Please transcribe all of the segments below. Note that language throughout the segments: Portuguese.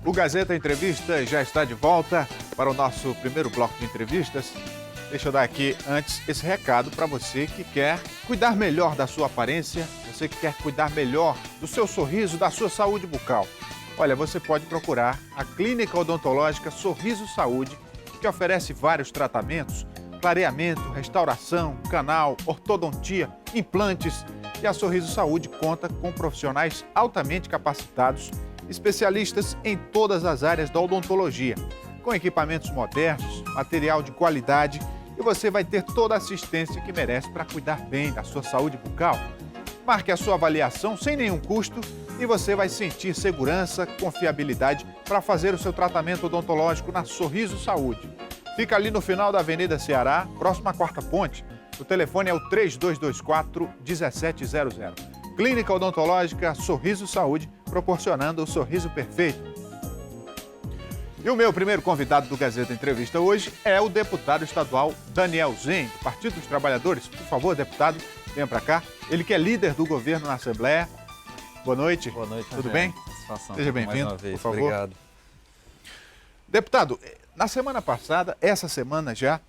O Gazeta Entrevista já está de volta para o nosso primeiro bloco de entrevistas. Deixa eu dar aqui antes esse recado para você que quer cuidar melhor da sua aparência, você que quer cuidar melhor do seu sorriso, da sua saúde bucal. Olha, você pode procurar a Clínica Odontológica Sorriso Saúde, que oferece vários tratamentos, clareamento, restauração, canal, ortodontia, implantes. E a Sorriso Saúde conta com profissionais altamente capacitados, especialistas em todas as áreas da odontologia, com equipamentos modernos, material de qualidade, e você vai ter toda a assistência que merece para cuidar bem da sua saúde bucal. Marque a sua avaliação sem nenhum custo e você vai sentir segurança, confiabilidade para fazer o seu tratamento odontológico na Sorriso Saúde. Fica ali no final da Avenida Ceará, próximo à Quarta Ponte. O telefone é o 3224-1700. Clínica Odontológica Sorriso Saúde, proporcionando o sorriso perfeito. E o meu primeiro convidado do Gazeta Entrevista hoje é o deputado estadual Daniel Zen, do Partido dos Trabalhadores. Por favor, deputado, venha para cá. Ele que é líder do governo na Assembleia. Boa noite. Boa noite, tudo bem? Satisfação. Seja bem-vindo, por favor. Obrigado. Deputado, na semana passada, essa semana já,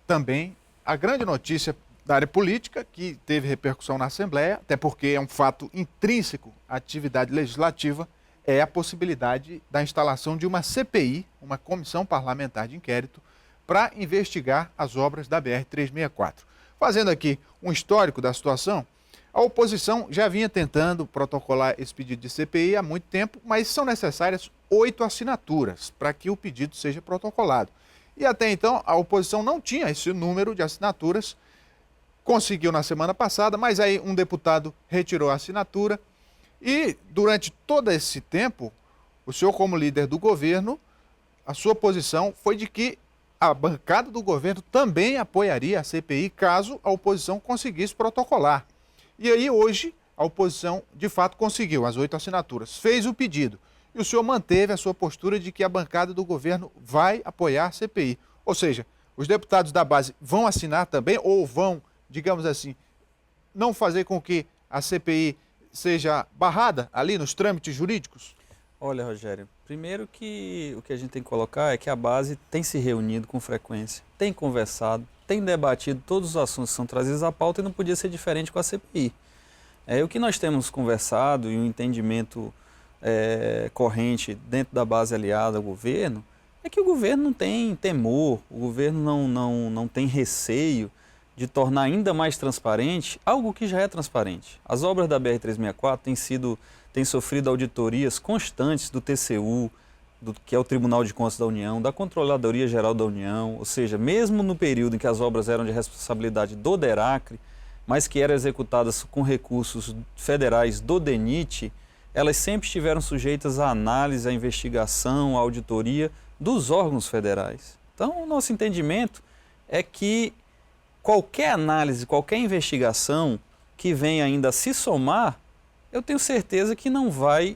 também, a grande notícia da área política, que teve repercussão na Assembleia, até porque é um fato intrínseco à atividade legislativa, é a possibilidade da instalação de uma CPI, uma Comissão Parlamentar de Inquérito, para investigar as obras da BR-364. Fazendo aqui um histórico da situação, a oposição já vinha tentando protocolar esse pedido de CPI há muito tempo, mas são necessárias 8 assinaturas para que o pedido seja protocolado. E até então a oposição não tinha esse número de assinaturas, conseguiu na semana passada, mas aí um deputado retirou a assinatura e durante todo esse tempo, o senhor como líder do governo, a sua posição foi de que a bancada do governo também apoiaria a CPI caso a oposição conseguisse protocolar. E aí hoje a oposição de fato conseguiu as 8 assinaturas, fez o pedido e o senhor manteve a sua postura de que a bancada do governo vai apoiar a CPI. Ou seja, os deputados da base vão assinar também ou vão, digamos assim, não fazer com que a CPI seja barrada ali nos trâmites jurídicos? Olha, Rogério, primeiro que o que a gente tem que colocar é que a base tem se reunido com frequência, tem conversado, tem debatido todos os assuntos que são trazidos à pauta e não podia ser diferente com a CPI. O que nós temos conversado e um entendimento corrente dentro da base aliada ao governo é que o governo não tem temor, o governo não tem receio de tornar ainda mais transparente algo que já é transparente. As obras da BR-364 têm sofrido auditorias constantes do TCU, que é o Tribunal de Contas da União, da Controladoria Geral da União, ou seja, mesmo no período em que as obras eram de responsabilidade do DERACRE, mas que eram executadas com recursos federais do DENIT, elas sempre estiveram sujeitas à análise, à investigação, à auditoria dos órgãos federais. Então, o nosso entendimento é que qualquer análise, qualquer investigação que venha ainda a se somar, eu tenho certeza que não vai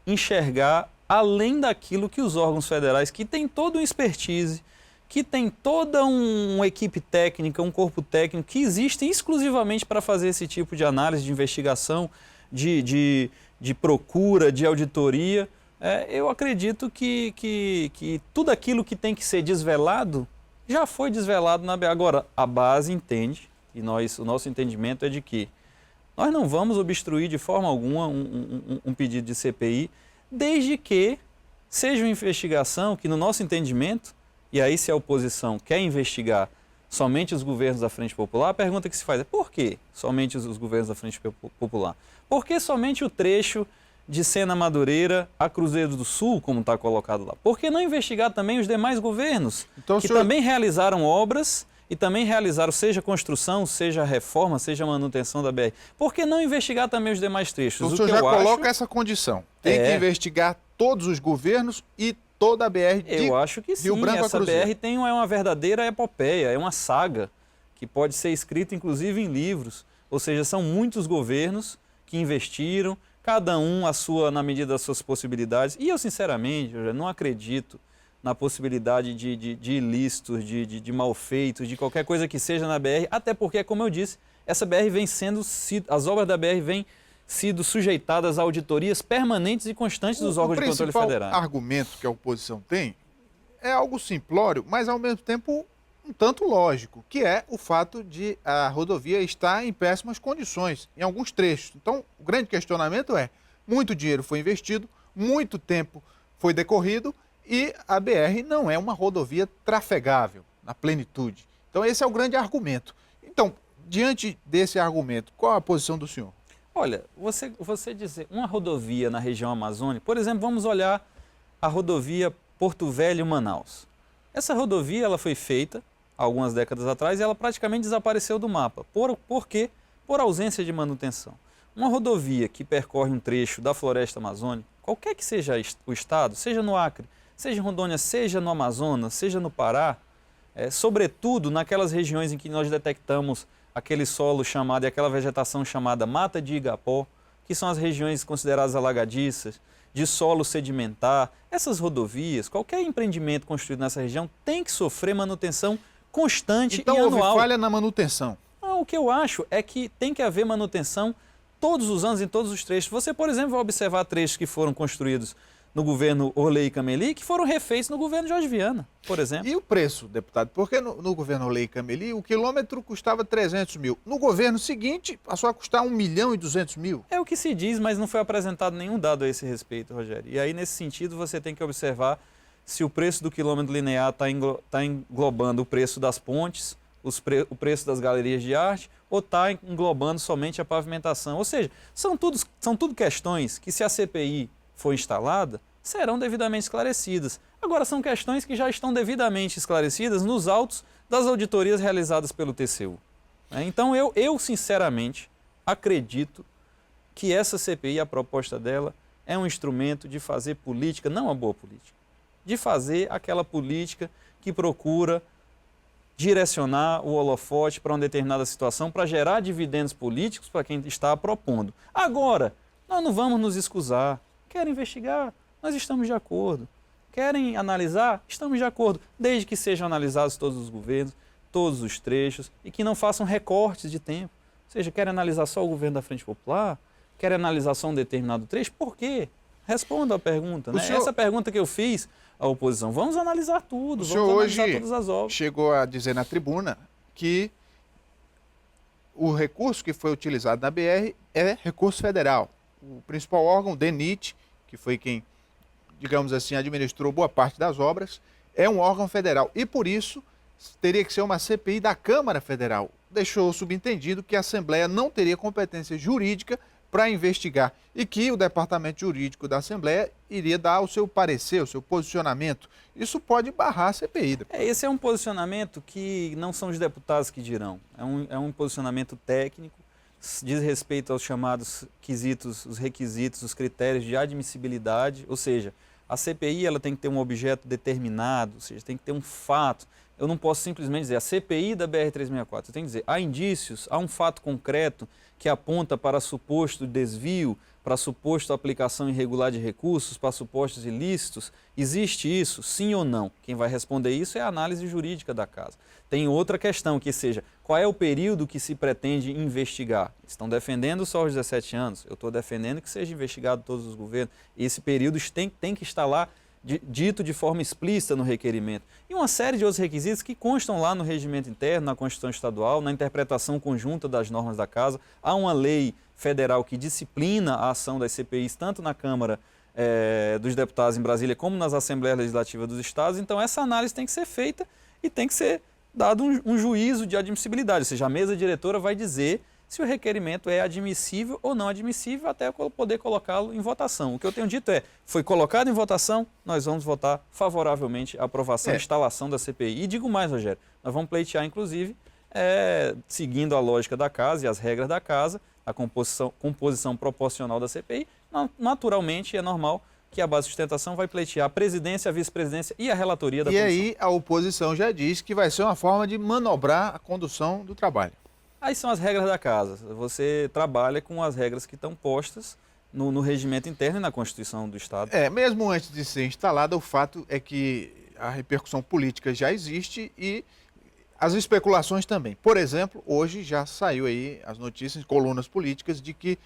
enxergar além daquilo que os órgãos federais, que têm toda uma expertise, que tem toda uma equipe técnica, um corpo técnico, que existem exclusivamente para fazer esse tipo de análise, de investigação, de procura, de auditoria. Eu acredito que tudo aquilo que tem que ser desvelado já foi desvelado na BR. Agora, a base entende, e o nosso entendimento é de que nós não vamos obstruir de forma alguma um pedido de CPI, desde que seja uma investigação que, no nosso entendimento, e aí se a oposição quer investigar somente os governos da Frente Popular, a pergunta que se faz é por que somente os governos da Frente Popular? Por que somente o trecho de Sena Madureira a Cruzeiro do Sul, como está colocado lá? Por que não investigar também os demais governos que também realizaram obras e também realizaram, seja construção, seja reforma, seja manutenção da BR? Por que não investigar também os demais trechos? Então, o senhor já coloca essa condição. Tem que investigar todos os governos e toda a BR de Eu acho que sim. Rio Branco essa a Cruzeiro. BR é uma verdadeira epopeia, é uma saga que pode ser escrita inclusive em livros. Ou seja, são muitos governos que investiram, cada um na medida das suas possibilidades. E eu, sinceramente, eu já não acredito na possibilidade de ilícitos, de malfeitos, de qualquer coisa que seja na BR, até porque, como eu disse, essa BR vem as obras da BR vêm sido sujeitadas a auditorias permanentes e constantes dos órgãos de controle federais. O principal argumento que a oposição tem é algo simplório, mas ao mesmo tempo um tanto lógico, que é o fato de a rodovia estar em péssimas condições, em alguns trechos. Então, o grande questionamento é, muito dinheiro foi investido, muito tempo foi decorrido e a BR não é uma rodovia trafegável na plenitude. Então, esse é o grande argumento. Então, diante desse argumento, qual a posição do senhor? Olha, você dizer uma rodovia na região amazônica, por exemplo, vamos olhar a rodovia Porto Velho-Manaus. Essa rodovia ela foi feita há algumas décadas atrás e ela praticamente desapareceu do mapa. Por quê? Por ausência de manutenção. Uma rodovia que percorre um trecho da floresta amazônica, qualquer que seja o estado, seja no Acre, seja em Rondônia, seja no Amazonas, seja no Pará, sobretudo naquelas regiões em que nós detectamos aquele solo chamado e aquela vegetação chamada Mata de Igapó, que são as regiões consideradas alagadiças, de solo sedimentar. Essas rodovias, qualquer empreendimento construído nessa região tem que sofrer manutenção constante então, e anual. Então houve falha na manutenção? Não, o que eu acho é que tem que haver manutenção todos os anos em todos os trechos. Você, por exemplo, vai observar trechos que foram construídos no governo Orley Cameli, que foram refeitos no governo Jorge Viana, por exemplo. E o preço, deputado? Porque no governo Orley Cameli, o quilômetro custava 300 mil. No governo seguinte, passou a custar 1.200.000. É o que se diz, mas não foi apresentado nenhum dado a esse respeito, Rogério. E aí, nesse sentido, você tem que observar se o preço do quilômetro linear está englobando o preço das pontes, o preço das galerias de arte, ou está englobando somente a pavimentação. Ou seja, são tudo questões que, se a CPI for instalada, serão devidamente esclarecidas. Agora, são questões que já estão devidamente esclarecidas nos autos das auditorias realizadas pelo TCU. Então, eu sinceramente acredito que essa CPI, a proposta dela, é um instrumento de fazer política, não uma boa política, de fazer aquela política que procura direcionar o holofote para uma determinada situação, para gerar dividendos políticos para quem está propondo. Agora, nós não vamos nos escusar. Querem investigar? Nós estamos de acordo. Querem analisar? Estamos de acordo. Desde que sejam analisados todos os governos, todos os trechos e que não façam recortes de tempo. Ou seja, querem analisar só o governo da Frente Popular? Querem analisar só um determinado trecho? Por quê? Responda a pergunta. Né? Essa pergunta que eu fiz à oposição. Vamos analisar tudo, vamos analisar todas as obras. Chegou a dizer na tribuna que o recurso que foi utilizado na BR é recurso federal. O principal órgão, o DENIT, que foi quem, digamos assim, administrou boa parte das obras, é um órgão federal. E por isso teria que ser uma CPI da Câmara Federal. Deixou subentendido que a Assembleia não teria competência jurídica para investigar e que o Departamento Jurídico da Assembleia iria dar o seu parecer, o seu posicionamento. Isso pode barrar a CPI. Esse é um posicionamento que não são os deputados que dirão. É um posicionamento técnico, diz respeito aos chamados quesitos, os requisitos, os critérios de admissibilidade, ou seja, a CPI ela tem que ter um objeto determinado, ou seja, tem que ter um fato. Eu não posso simplesmente dizer a CPI da BR-364, eu tenho que dizer, há indícios, há um fato concreto que aponta para suposto desvio, para suposto aplicação irregular de recursos, para supostos ilícitos. Existe isso, sim ou não? Quem vai responder isso é a análise jurídica da casa. Tem outra questão, que seja, qual é o período que se pretende investigar? Estão defendendo só os 17 anos, eu estou defendendo que seja investigado todos os governos. Esse período tem que estar lá dito de forma explícita no requerimento. E uma série de outros requisitos que constam lá no regimento interno, na Constituição Estadual, na interpretação conjunta das normas da casa. Há uma lei federal que disciplina a ação das CPIs, tanto na Câmara dos Deputados em Brasília, como nas Assembleias Legislativas dos Estados. Então, essa análise tem que ser feita e tem que ser dado um juízo de admissibilidade. Ou seja, a mesa diretora vai dizer se o requerimento é admissível ou não admissível, até eu poder colocá-lo em votação. O que eu tenho dito foi colocado em votação, nós vamos votar favoravelmente a aprovação e instalação da CPI. E digo mais, Rogério, nós vamos pleitear, inclusive, seguindo a lógica da casa e as regras da casa, a composição proporcional da CPI, naturalmente é normal que a base de sustentação vai pleitear a presidência, a vice-presidência e a relatoria da comissão. E aí a oposição já diz que vai ser uma forma de manobrar a condução do trabalho. Aí são as regras da casa. Você trabalha com as regras que estão postas no regimento interno e na Constituição do Estado. Mesmo antes de ser instalada, o fato é que a repercussão política já existe e as especulações também. Por exemplo, hoje já saiu aí as notícias, colunas políticas, de que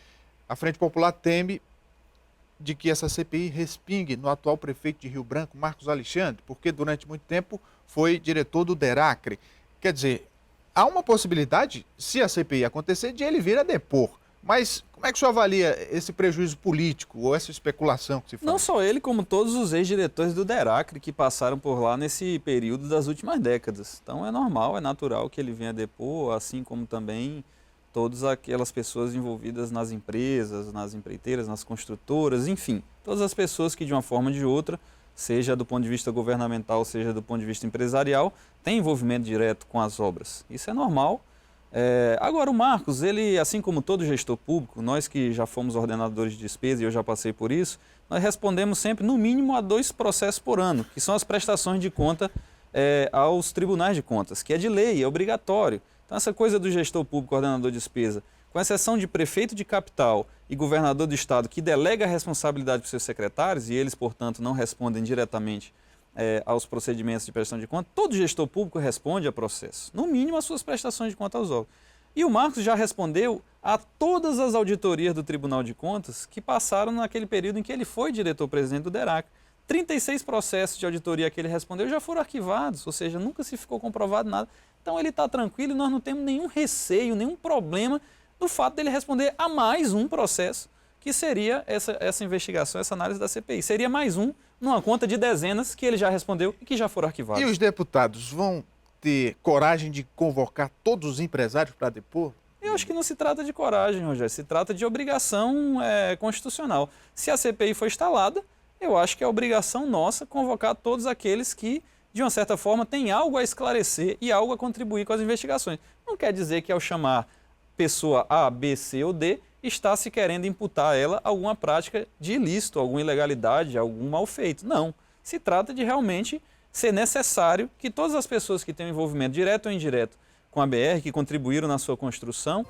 A Frente Popular teme de que essa CPI respingue no atual prefeito de Rio Branco, Marcos Alexandre, porque durante muito tempo foi diretor do DERACRE. Quer dizer, há uma possibilidade, se a CPI acontecer, de ele vir a depor. Mas como é que o senhor avalia esse prejuízo político ou essa especulação que se faz? Não só ele, como todos os ex-diretores do DERACRE que passaram por lá nesse período das últimas décadas. Então é normal, é natural que ele venha depor, assim como também todas aquelas pessoas envolvidas nas empresas, nas empreiteiras, nas construtoras, enfim, todas as pessoas que de uma forma ou de outra, seja do ponto de vista governamental, seja do ponto de vista empresarial, têm envolvimento direto com as obras. Isso é normal. Agora, o Marcos, ele, assim como todo gestor público, nós que já fomos ordenadores de despesa e eu já passei por isso, nós respondemos sempre, no mínimo, a 2 processos por ano, que são as prestações de conta aos tribunais de contas, que é de lei, é obrigatório. Então, essa coisa do gestor público, ordenador de despesa, com exceção de prefeito de capital e governador do estado, que delega a responsabilidade para os seus secretários, e eles, portanto, não respondem diretamente aos procedimentos de prestação de conta, todo gestor público responde a processo, no mínimo as suas prestações de conta aos órgãos. E o Marcos já respondeu a todas as auditorias do Tribunal de Contas que passaram naquele período em que ele foi diretor-presidente do DERACRE. 36 processos de auditoria que ele respondeu já foram arquivados, ou seja, nunca se ficou comprovado nada. Então ele está tranquilo e nós não temos nenhum receio, nenhum problema do fato dele responder a mais um processo, que seria essa investigação, essa análise da CPI. Seria mais um, numa conta de dezenas, que ele já respondeu e que já foram arquivados. E os deputados vão ter coragem de convocar todos os empresários para depor? Eu acho que não se trata de coragem, Rogério, se trata de obrigação constitucional. Se a CPI for instalada, eu acho que é obrigação nossa convocar todos aqueles que, de uma certa forma, têm algo a esclarecer e algo a contribuir com as investigações. Não quer dizer que ao chamar pessoa A, B, C ou D, está se querendo imputar a ela alguma prática de ilícito, alguma ilegalidade, algum mal feito. Não. Se trata de realmente ser necessário que todas as pessoas que têm um envolvimento direto ou indireto com a BR, que contribuíram na sua construção,